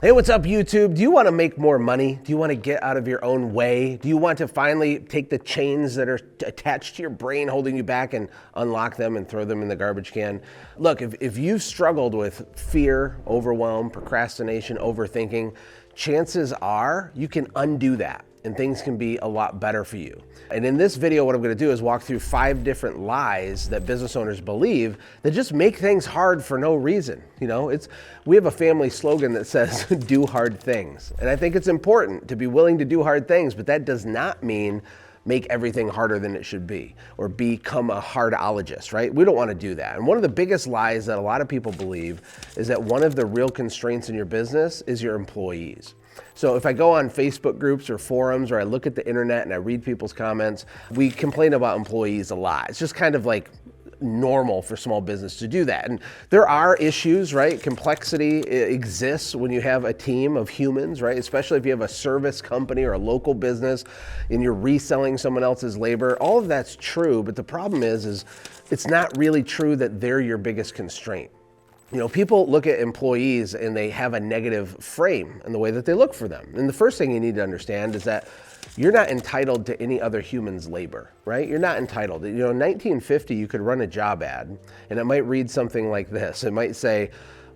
Hey, what's up, YouTube? Do you want to make more money? Do you want to get out of your own way? Do you want to finally take the chains that are attached to your brain holding you back and unlock them and throw them in the garbage can? Look, if you've struggled with fear, overwhelm, procrastination, overthinking, chances are you can undo that and things can be a lot better for you. And in this video, what I'm gonna do is walk through 5 different lies that business owners believe that just make things hard for no reason. You know, we have a family slogan that says, do hard things. And I think it's important to be willing to do hard things, but that does not mean make everything harder than it should be or become a hardologist, right? We don't want to do that. And one of the biggest lies that a lot of people believe is that one of the real constraints in your business is your employees. So if I go on Facebook groups or forums or I look at the internet and I read people's comments, we complain about employees a lot. It's just kind of like normal for small business to do that. And there are issues, right? Complexity exists when you have a team of humans, right? Especially if you have a service company or a local business and you're reselling someone else's labor. All of that's true, but the problem is it's not really true that they're your biggest constraint. You know, people look at employees and they have a negative frame in the way that they look for them. And the first thing you need to understand is that you're not entitled to any other human's labor, right? You're not entitled. You know, in 1950, you could run a job ad and it might read something like this. It might say,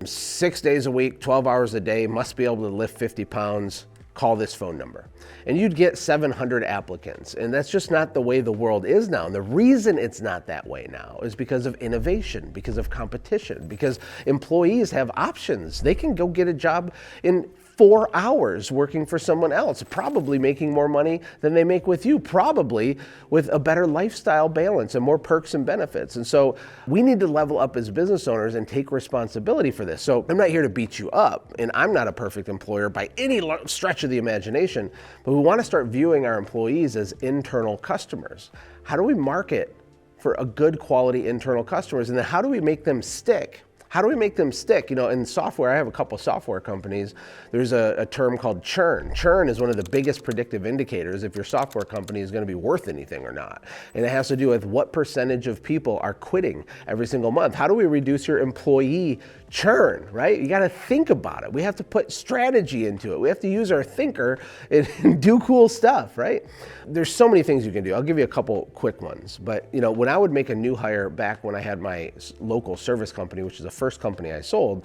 6 days a week, 12 hours a day, must be able to lift 50 pounds, call this phone number. And you'd get 700 applicants. And that's just not the way the world is now. And the reason it's not that way now is because of innovation, because of competition, because employees have options. They can go get a job in 4 hours working for someone else, probably making more money than they make with you, probably with a better lifestyle balance and more perks and benefits. And so we need to level up as business owners and take responsibility for this. So I'm not here to beat you up, and I'm not a perfect employer by any stretch of the imagination, but we want to start viewing our employees as internal customers. How do we market for a good quality internal customers? And then how do we make them stick? How do we make them stick? You know, in software, I have a couple software companies. There's a term called churn. Churn is one of the biggest predictive indicators if your software company is going to be worth anything or not. And it has to do with what percentage of people are quitting every single month. How do we reduce your employee churn, right? You got to think about it. We have to put strategy into it. We have to use our thinker and do cool stuff, right? There's so many things you can do. I'll give you a couple quick ones. But, you know, when I would make a new hire back when I had my local service company, which is the first company I sold,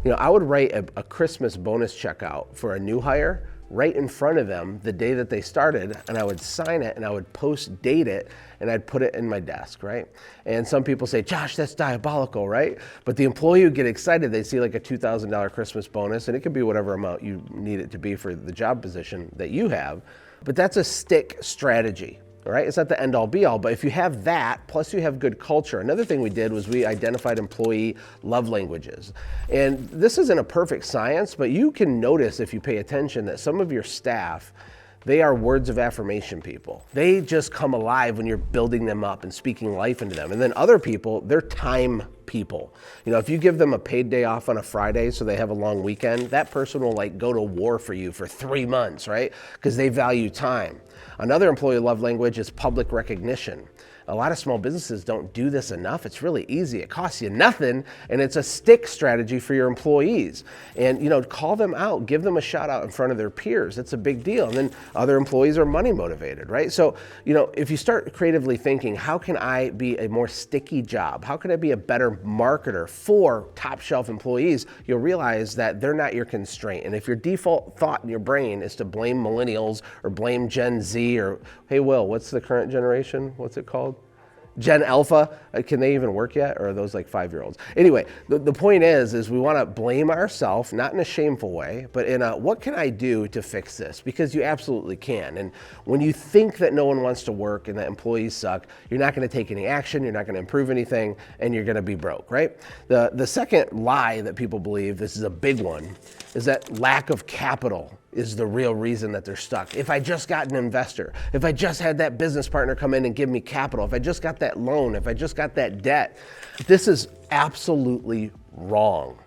you know, I would write a Christmas bonus check out for a new hire right in front of them the day that they started, and I would sign it and I would post date it and I'd put it in my desk, right? And some people say, Josh, that's diabolical, right? But the employee would get excited. They'd see like a $2,000 Christmas bonus, and it could be whatever amount you need it to be for the job position that you have. But that's a stick strategy. All right, it's not the end all be all, but if you have that, plus you have good culture. Another thing we did was we identified employee love languages. And this isn't a perfect science, but you can notice if you pay attention that some of your staff, they are words of affirmation people. They just come alive when you're building them up and speaking life into them. And then other people, they're time people. You know, if you give them a paid day off on a Friday so they have a long weekend, that person will like go to war for you for 3 months, right? Because they value time. Another employee love language is public recognition. A lot of small businesses don't do this enough. It's really easy. It costs you nothing, and it's a stick strategy for your employees. And, you know, call them out, give them a shout out in front of their peers. It's a big deal. And then other employees are money motivated, right? So, you know, if you start creatively thinking, how can I be a more sticky job? How can I be a better marketer for top shelf employees? You'll realize that they're not your constraint. And if your default thought in your brain is to blame millennials or blame Gen Z or, hey, Will, what's the current generation? What's it called? Gen Alpha, can they even work yet? Or are those like 5-year-olds? Anyway, the point is we want to blame ourselves, not in a shameful way, but in a, what can I do to fix this? Because you absolutely can. And when you think that no one wants to work and that employees suck, you're not going to take any action, you're not going to improve anything, and you're going to be broke, right? The second lie that people believe, this is a big one, is that lack of capital is the real reason that they're stuck. If I just got an investor, if I just had that business partner come in and give me capital, if I just got that loan, if I just got that debt, this is absolutely wrong.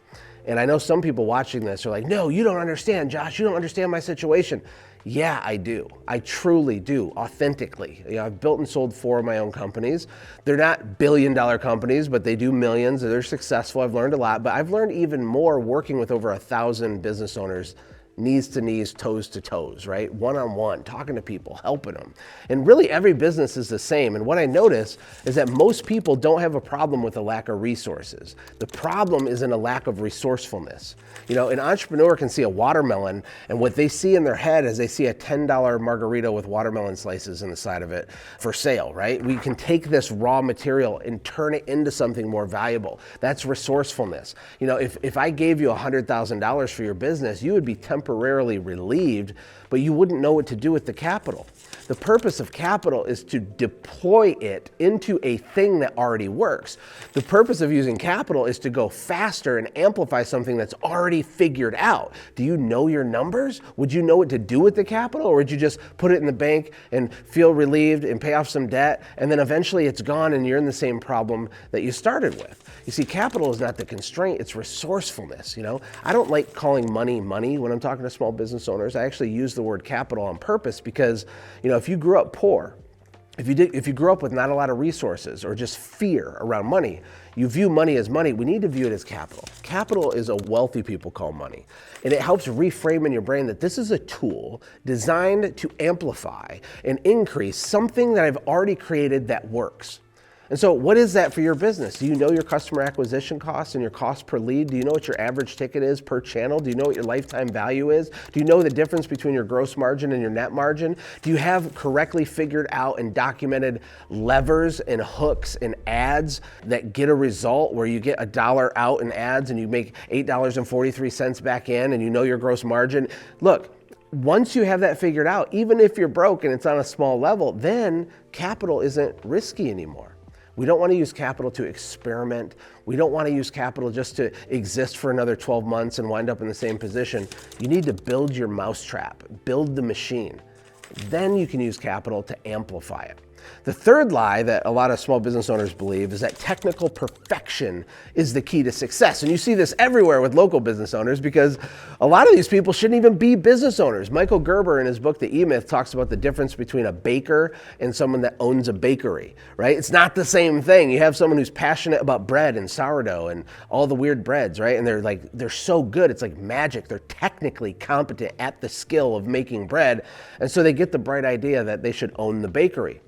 And I know some people watching this are like, no, you don't understand, Josh. You don't understand my situation. Yeah, I do. I truly do, authentically. I've built and sold 4 of my own companies. They're not billion-dollar companies, but they do millions. They're successful. I've learned a lot, but I've learned even more working with over 1,000 business owners, knees to knees, toes to toes, right? One-on-one, talking to people, helping them. And really every business is the same. And what I notice is that most people don't have a problem with a lack of resources. The problem is in a lack of resourcefulness. An entrepreneur can see a watermelon, and what they see in their head is they see a $10 margarita with watermelon slices in the side of it for sale, right? We can take this raw material and turn it into something more valuable. That's resourcefulness. If I gave you $100,000 for your business, you would be temporarily relieved, but you wouldn't know what to do with the capital. The purpose of capital is to deploy it into a thing that already works. The purpose of using capital is to go faster and amplify something that's already figured out. Do you know your numbers? Would you know what to do with the capital, or would you just put it in the bank and feel relieved and pay off some debt, and then eventually it's gone and you're in the same problem that you started with? You see, capital is not the constraint, it's resourcefulness. I don't like calling money when I'm talking to small business owners. I actually use the word capital on purpose because, if you grew up poor, if you grew up with not a lot of resources or just fear around money, you view money as money, we need to view it as capital. Capital is what wealthy people call money. And it helps reframe in your brain that this is a tool designed to amplify and increase something that I've already created that works. And so what is that for your business? Do you know your customer acquisition costs and your cost per lead? Do you know what your average ticket is per channel? Do you know what your lifetime value is? Do you know the difference between your gross margin and your net margin? Do you have correctly figured out and documented levers and hooks and ads that get a result where you get $1 out in ads and you make $8.43 back in, and you know your gross margin? Look, once you have that figured out, even if you're broke and it's on a small level, then capital isn't risky anymore. We don't want to use capital to experiment. We don't want to use capital just to exist for another 12 months and wind up in the same position. You need to build your mousetrap, build the machine. Then you can use capital to amplify it. The third lie that a lot of small business owners believe is that technical perfection is the key to success. And you see this everywhere with local business owners because a lot of these people shouldn't even be business owners. Michael Gerber in his book, The E-Myth, talks about the difference between a baker and someone that owns a bakery, right? It's not the same thing. You have someone who's passionate about bread and sourdough and all the weird breads, right? And they're so good. It's like magic. They're technically competent at the skill of making bread. And so they get the bright idea that they should own the bakery.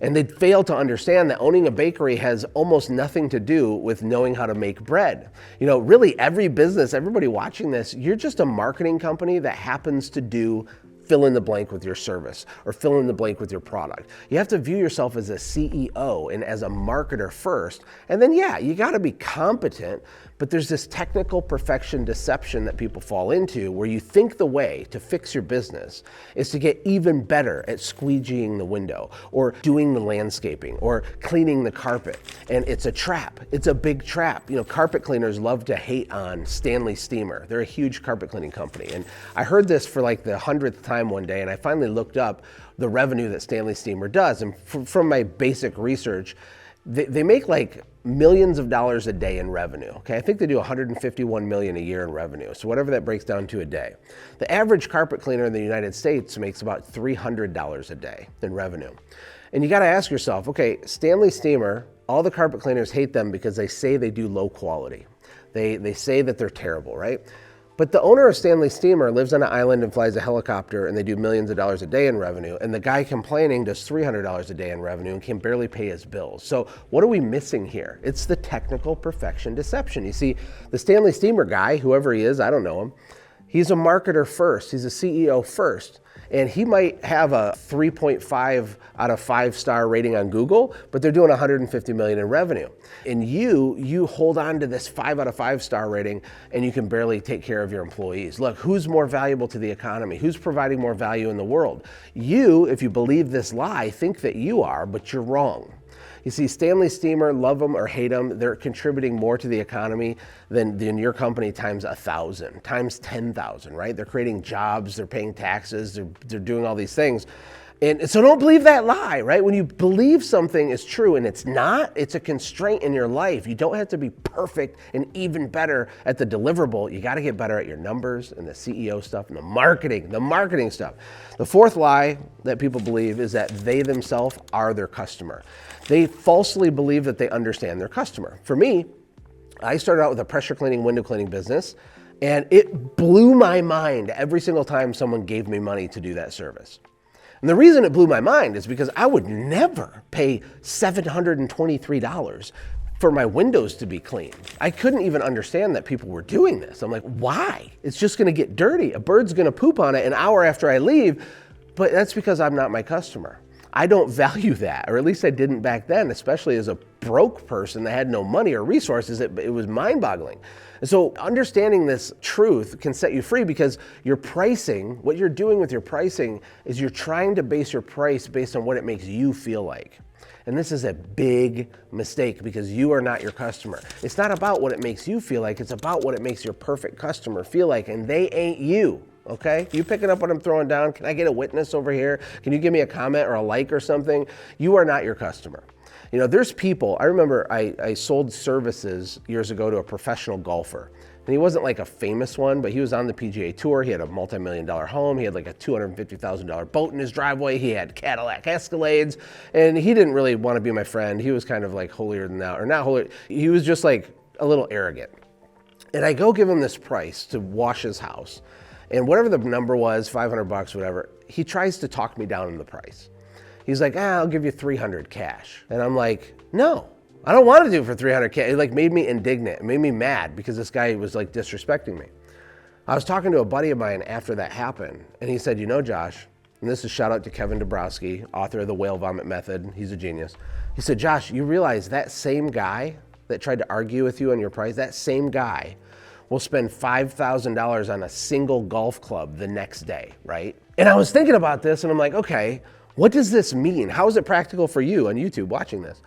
And they fail to understand that owning a bakery has almost nothing to do with knowing how to make bread. Really every business, everybody watching this, you're just a marketing company that happens to do fill in the blank with your service or fill in the blank with your product. You have to view yourself as a CEO and as a marketer first. And then, you got to be competent, but there's this technical perfection deception that people fall into where you think the way to fix your business is to get even better at squeegeeing the window or doing the landscaping or cleaning the carpet. And it's a trap. It's a big trap. Carpet cleaners love to hate on Stanley Steamer. They're a huge carpet cleaning company. And I heard this for like the 100th time one day, and I finally looked up the revenue that Stanley Steamer does. And from my basic research, they make like millions of dollars a day in revenue. Okay, I think they do 151 million a year in revenue. So whatever that breaks down to a day. The average carpet cleaner in the United States makes about $300 a day in revenue. And you got to ask yourself, okay, Stanley Steamer, all the carpet cleaners hate them because they say they do low quality. They say that they're terrible, right? But the owner of Stanley Steamer lives on an island and flies a helicopter, and they do millions of dollars a day in revenue. And the guy complaining does $300 a day in revenue and can barely pay his bills. So what are we missing here? It's the technical perfection deception. You see, the Stanley Steamer guy, whoever he is, I don't know him, he's a marketer first. He's a CEO first. And he might have a 3.5 out of 5-star rating on Google, but they're doing 150 million in revenue. And you hold on to this 5 out of 5-star rating and you can barely take care of your employees. Look, who's more valuable to the economy? Who's providing more value in the world? You, if you believe this lie, think that you are, but you're wrong. You see, Stanley Steamer, love them or hate them, they're contributing more to the economy than your company times 1,000, times 10,000, right? They're creating jobs, they're paying taxes, they're doing all these things. And so don't believe that lie, right? When you believe something is true and it's not, it's a constraint in your life. You don't have to be perfect and even better at the deliverable. You got to get better at your numbers and the CEO stuff and the marketing stuff. The fourth lie that people believe is that they themselves are their customer. They falsely believe that they understand their customer. For me, I started out with a pressure cleaning, window cleaning business, and it blew my mind every single time someone gave me money to do that service. And the reason it blew my mind is because I would never pay $723 for my windows to be cleaned. I couldn't even understand that people were doing this. I'm like, why? It's just gonna get dirty. A bird's gonna poop on it an hour after I leave, but that's because I'm not my customer. I don't value that, or at least I didn't back then, especially as a broke person that had no money or resources. It was mind-boggling. And so understanding this truth can set you free, because your pricing, what you're doing with your pricing is you're trying to base your price based on what it makes you feel like. And this is a big mistake, because you are not your customer. It's not about what it makes you feel like, it's about what it makes your perfect customer feel like, and they ain't you. Okay? You picking up what I'm throwing down? Can I get a witness over here? Can you give me a comment or a like or something? You are not your customer. You know, there's people, I remember I sold services years ago to a professional golfer. And he wasn't like a famous one, but he was on the PGA Tour. He had a multi-million-dollar home. He had like a $250,000 boat in his driveway. He had Cadillac Escalades. And he didn't really want to be my friend. He was kind of like holier than thou, or not holier. He was just like a little arrogant. And I go give him this price to wash his house. And whatever the number was, $500, whatever, he tries to talk me down in the price. He's like, I'll give you $300 cash. And I'm like, no, I don't want to do it for $300 cash. It like made me indignant. It made me mad, because this guy was like disrespecting me. I was talking to a buddy of mine after that happened, and he said, you know, Josh, and this is shout out to Kevin Dabrowski, author of The Whale Vomit Method. He's a genius. He said, Josh, you realize that same guy that tried to argue with you on your price, that same guy will spend $5,000 on a single golf club the next day, right? And I was thinking about this, and I'm like, okay, what does this mean? How is it practical for you on YouTube watching this?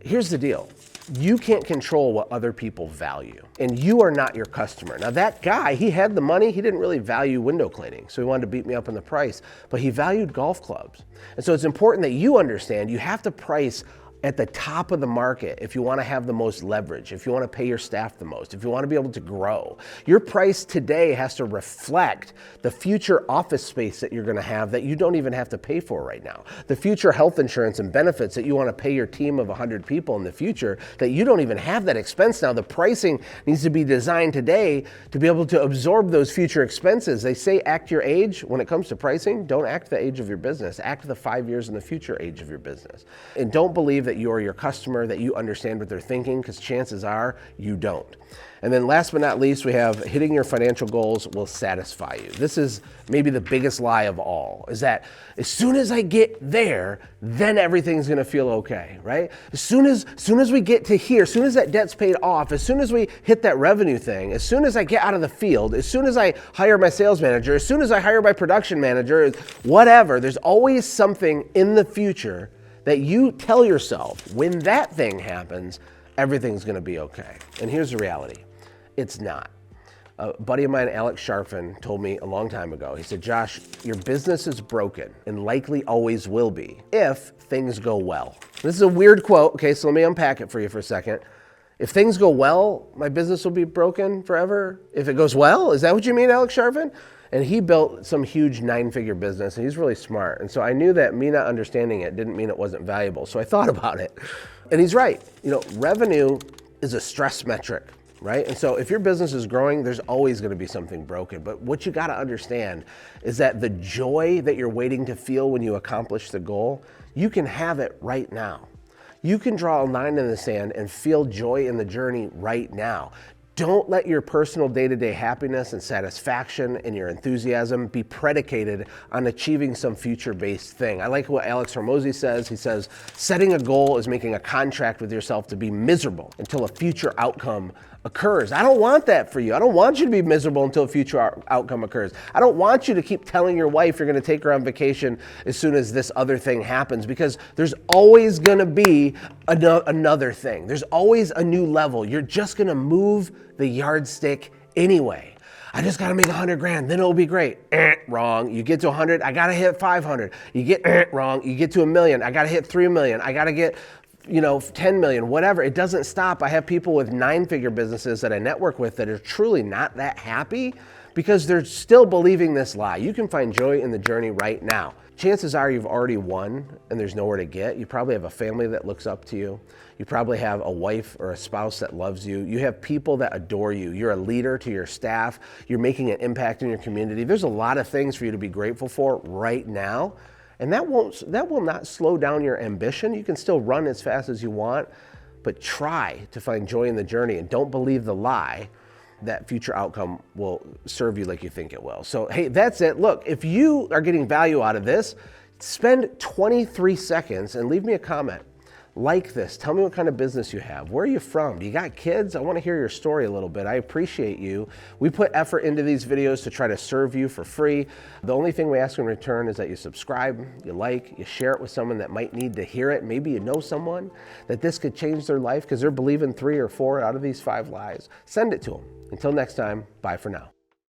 Here's the deal. You can't control what other people value, and you are not your customer. Now that guy, he had the money, he didn't really value window cleaning, so he wanted to beat me up on the price, but he valued golf clubs. And so it's important that you understand you have to price at the top of the market if you want to have the most leverage, if you want to pay your staff the most, if you want to be able to grow. Your price today has to reflect the future office space that you're going to have that you don't even have to pay for right now. The future health insurance and benefits that you want to pay your team of 100 people in the future that you don't even have that expense now. The pricing needs to be designed today to be able to absorb those future expenses. They say act your age. When it comes to pricing, don't act the age of your business. Act the 5 years in the future age of your business. And don't believe that you're your customer, that you understand what they're thinking, because chances are you don't. And then last but not least, we have hitting your financial goals will satisfy you. This is maybe the biggest lie of all, is that as soon as I get there, then everything's gonna feel okay, right? As soon as we get to here, as soon as that debt's paid off, as soon as we hit that revenue thing, as soon as I get out of the field, as soon as I hire my sales manager, as soon as I hire my production manager, whatever, there's always something in the future that you tell yourself, when that thing happens, everything's gonna be okay. And here's the reality, it's not. A buddy of mine, Alex Sharfin, told me a long time ago, he said, Josh, your business is broken and likely always will be if things go well. This is a weird quote, okay, so let me unpack it for you for a second. If things go well, my business will be broken forever? If it goes well, is that what you mean, Alex Sharfin? And he built some huge 9-figure business, and he's really smart. And so I knew that me not understanding it didn't mean it wasn't valuable. So I thought about it. And he's right. You know, revenue is a stress metric, right? And so if your business is growing, there's always going to be something broken. But what you got to understand is that the joy that you're waiting to feel when you accomplish the goal, you can have it right now. You can draw a line in the sand and feel joy in the journey right now. Don't let your personal day-to-day happiness and satisfaction and your enthusiasm be predicated on achieving some future-based thing. I like what Alex Hormozi says. He says, setting a goal is making a contract with yourself to be miserable until a future outcome occurs. I don't want that for you. I don't want you to be miserable until a future outcome occurs. I don't want you to keep telling your wife you're going to take her on vacation as soon as this other thing happens, because there's always going to be another thing. There's always a new level. You're just going to move the yardstick anyway. I just got to make 100 grand, then it'll be great. Wrong. You get to 100, I got to hit 500. You get wrong. You get to $1 million, I got to hit 3 million. I got to get 10 million, whatever. It doesn't stop. I have people with 9-figure businesses that I network with that are truly not that happy because they're still believing this lie. You can find joy in the journey right now. Chances are you've already won and there's nowhere to get. You probably have a family that looks up to you. You probably have a wife or a spouse that loves you. You have people that adore you. You're a leader to your staff. You're making an impact in your community. There's a lot of things for you to be grateful for right now. And that will not slow down your ambition. You can still run as fast as you want, but try to find joy in the journey and don't believe the lie that future outcome will serve you like you think it will. So, hey, that's it. Look, if you are getting value out of this, spend 23 seconds and leave me a comment. Like this. Tell me what kind of business you have. Where are you from? Do you got kids? I want to hear your story a little bit. I appreciate you. We put effort into these videos to try to serve you for free. The only thing we ask in return is that you subscribe, you like, you share it with someone that might need to hear it. Maybe you know someone that this could change their life because they're believing 3 or 4 out of these 5 lies. Send it to them. Until next time, bye for now.